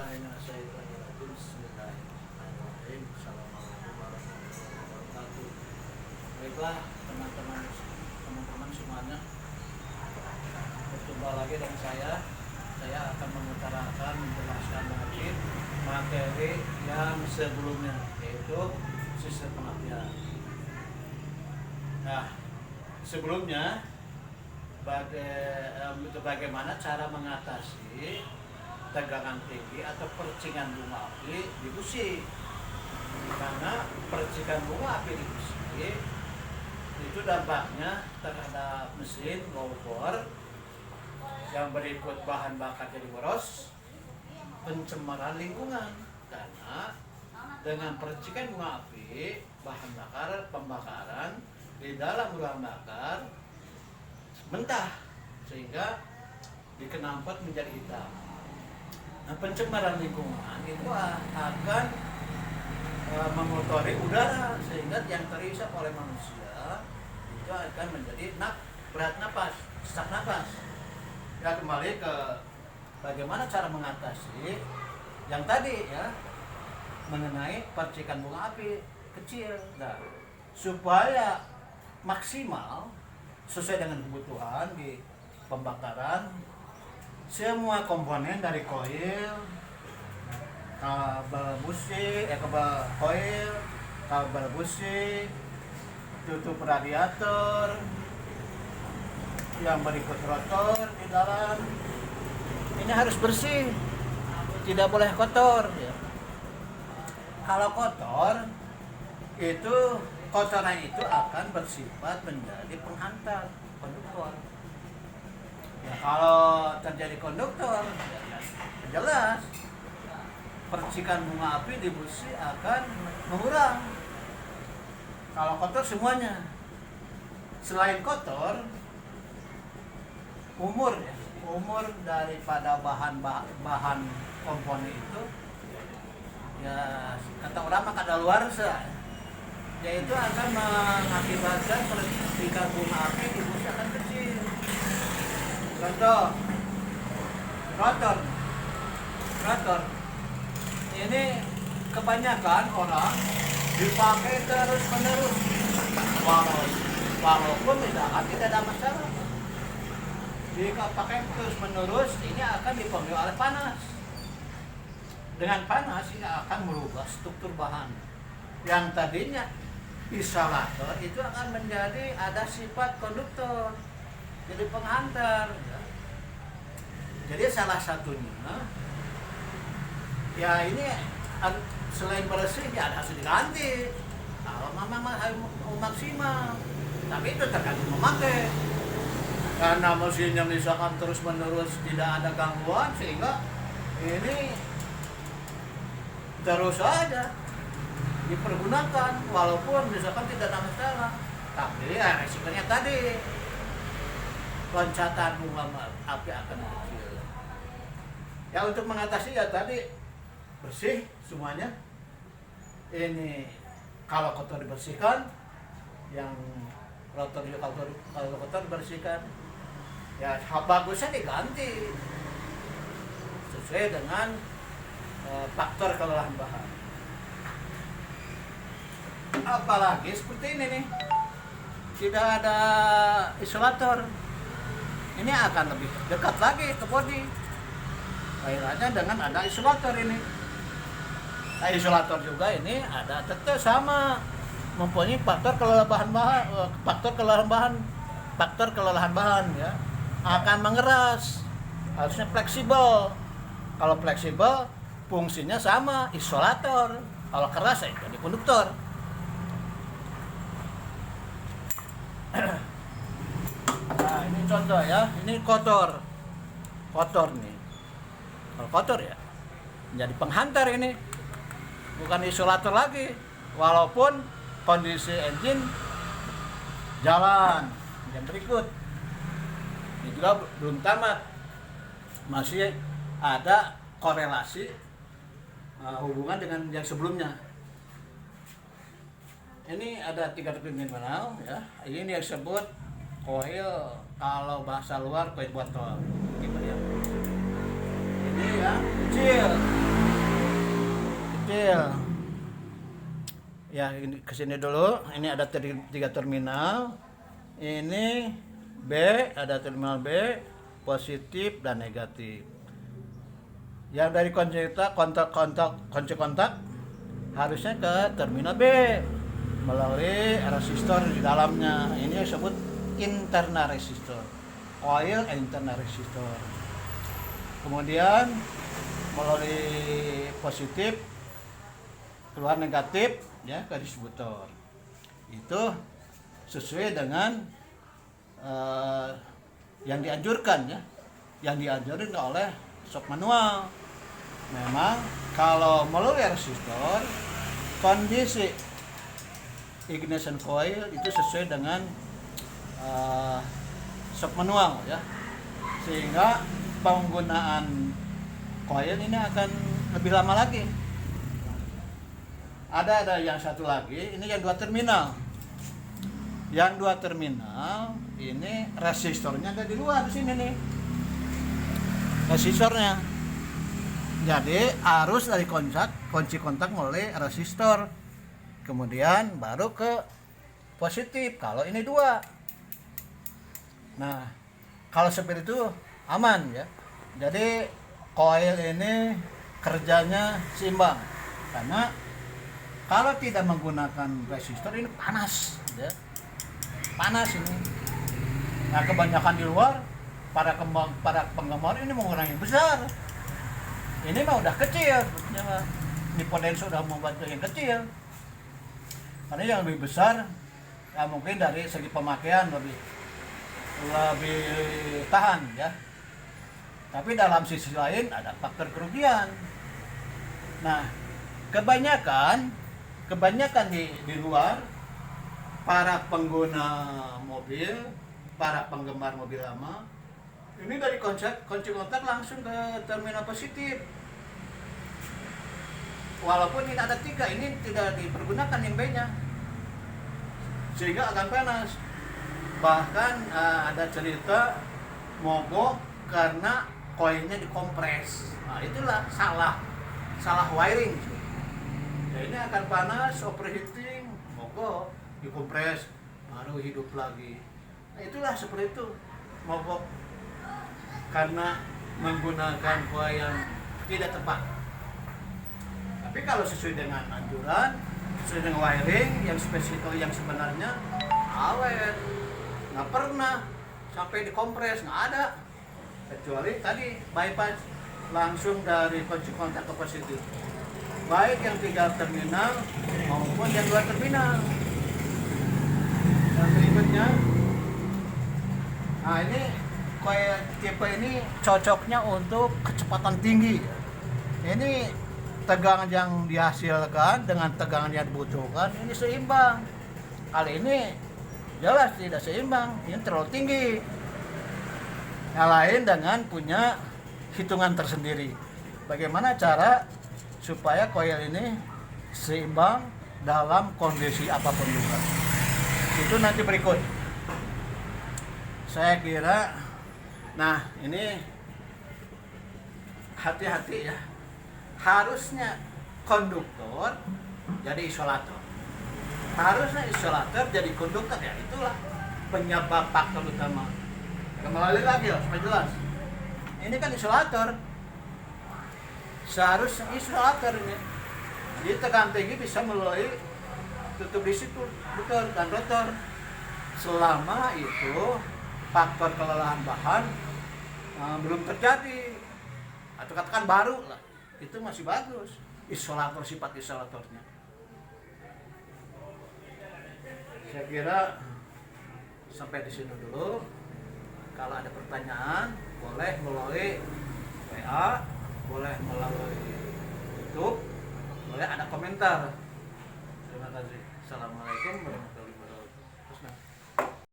billahi minasyaitonir rajim. Bismillahirrahmanirrahim. Assalamualaikum warahmatullahi wabarakatuh. Baiklah teman-teman semuanya, berjumpa lagi dengan saya. Saya akan mengutarakan, menjelaskan lagi materi yang sebelumnya, yaitu sistem pengabdian. Nah, sebelumnya bagaimana cara mengatasi tegangan tinggi atau percikan bunga api di busi. Karena percikan bunga api di busi itu dampaknya terhadap mesin low bore, yang berikut bahan bakar jadi boros, pencemaran lingkungan. Karena dengan percikan bunga api, bahan bakar pembakaran di dalam ruang bakar mentah sehingga dikenampot menjadi hitam. Nah, pencemaran lingkungan itu akan mengotori udara sehingga yang terhisap oleh manusia itu akan menjadi berat napas, sesak napas. Ya, kembali ke bagaimana cara mengatasi yang tadi ya, mengenai percikan bunga api kecil. Nah, supaya maksimal sesuai dengan kebutuhan di pembakaran, semua komponen dari koil, kabel busi, kabel busi, tutup radiator, yang berikut rotor di dalam, ini harus bersih, tidak boleh kotor ya. Kalau kotor itu, kotoran itu akan bersifat menjadi penghantar konduktor. Ya, kalau terjadi konduktor, ya, jelas percikan bunga api di busi akan mengurang. Kalau kotor semuanya. Selain kotor, umur daripada bahan komponen itu, ya kata orang mah kadaluarsa, yaitu akan mengakibatkan percikan bunga api di busi akan kecil. Contoh, rotor. Ini kebanyakan orang dipakai terus menerus, walaupun misalkan tidak ada masalah. Jika pakai terus menerus, ini akan dipengaruhi oleh panas. Dengan panas ini akan merubah struktur bahan. Yang tadinya isolator itu akan menjadi ada sifat konduktor, jadi penghantar. Jadi salah satunya, ya ini selain bersih ya harus diganti. Kalau memang maksimal, tapi itu tergantung memakai. Karena mesinnya misalkan terus menerus tidak ada gangguan, sehingga ini terus saja dipergunakan walaupun misalkan tidak ada masalah. Tapi ya resikonya tadi, loncatan bunga api akan kecil. Ya, untuk mengatasi ya tadi bersih semuanya. Ini kalau kotor dibersihkan, yang rotor juga kalau kotor dibersihkan. Ya, bagusnya diganti sesuai dengan faktor kelelahan bahan. Apalagi seperti ini nih, tidak ada isolator, ini akan lebih dekat lagi ke bodi. Akhirnya dengan ada isolator ini. Nah, isolator juga ini ada tetap sama, mempunyai faktor kelelahan bahan ya, akan mengeras, harusnya fleksibel. Kalau fleksibel fungsinya sama, isolator. Kalau keras ya jadi konduktor. Nah, ini contoh ya, ini kotor nih. Kalau kotor ya jadi penghantar, ini bukan isolator lagi, walaupun kondisi engine jalan. Yang berikut ini juga belum tamat, masih ada korelasi hubungan dengan yang sebelumnya. Ini ada 3 tipe minimal ya. Ini yang disebut koil, kalau bahasa luar koil botol gitu ya. Ini yang kecil, koil. Ya, ini kesini dulu. Ini ada 3 terminal. Ini B, ada terminal B, positif dan negatif. Yang dari kontak harusnya ke terminal B melalui resistor di dalamnya. Ini disebut internal resistor, coil internal resistor. Kemudian melalui positif keluar negatif ya ke distributor. Itu sesuai dengan yang dianjurkan ya, yang dianjurkan oleh shock manual. Memang kalau melalui resistor, kondisi ignition coil itu sesuai dengan shock manual ya, sehingga penggunaan coil ini akan lebih lama lagi. Ada yang satu lagi, ini yang 2 terminal. Yang 2 terminal ini resistornya ada di luar sini nih. Resistornya. Jadi arus dari kunci kontak melalui resistor. Kemudian baru ke positif kalau ini 2. Nah, kalau seperti itu aman ya. Jadi coil ini kerjanya seimbang. Karena kalau tidak menggunakan resistor ini panas ya. Panas ini. Nah, kebanyakan di luar para penggemar ini menggunakan yang besar. Ini mah udah kecil, ini potensi sudah membantu yang kecil. Karena yang lebih besar ya mungkin dari segi pemakaian lebih tahan ya. Tapi dalam sisi lain ada faktor kerugian. Nah, kebanyakan di luar para pengguna mobil, para penggemar mobil lama ini dari kunci kontak langsung ke terminal positif. Walaupun ini ada 3, ini tidak dipergunakan yang B-nya, sehingga akan panas. Bahkan ada cerita mogok karena koilnya dikompres. Nah, itulah salah wiring. Ya, ini akan panas, overheating, mogok, dikompres, baru hidup lagi. Nah, itulah seperti itu, mogok karena menggunakan coil yang tidak tepat. Tapi kalau sesuai dengan anjuran, sesuai dengan wiring yang spesifik yang sebenarnya awet, nggak pernah sampai dikompres, nggak ada. Kecuali tadi bypass langsung dari kunci kontak ke positif, baik yang 3 terminal maupun yang 2 terminal. Dan berikutnya, nah ini coil tipe ini cocoknya untuk kecepatan tinggi. Ini tegangan yang dihasilkan dengan tegangan yang dibutuhkan ini seimbang. Kali ini jelas tidak seimbang, ini terlalu tinggi. Yang lain dengan punya hitungan tersendiri. Bagaimana cara supaya coil ini seimbang dalam kondisi apapun juga. Itu nanti berikut. Saya kira, nah ini hati-hati ya. Harusnya konduktor jadi isolator. Harusnya isolator jadi konduktor, ya itulah penyebab faktor utama. Kembali lagi ya, supaya jelas. Ini kan isolator. Seharusnya isolator ini. Jadi tegangan tinggi bisa melalui tutup distributor dan rotor. Selama itu faktor kelelahan bahan belum terjadi, atau katakan baru lah, itu masih bagus. Isolator, sifat isolatornya. Saya kira sampai di sini dulu. Kalau ada pertanyaan, boleh melalui WA, boleh melalui YouTube, boleh ada komentar. Terima kasih. Assalamualaikum warahmatullahi wabarakatuh.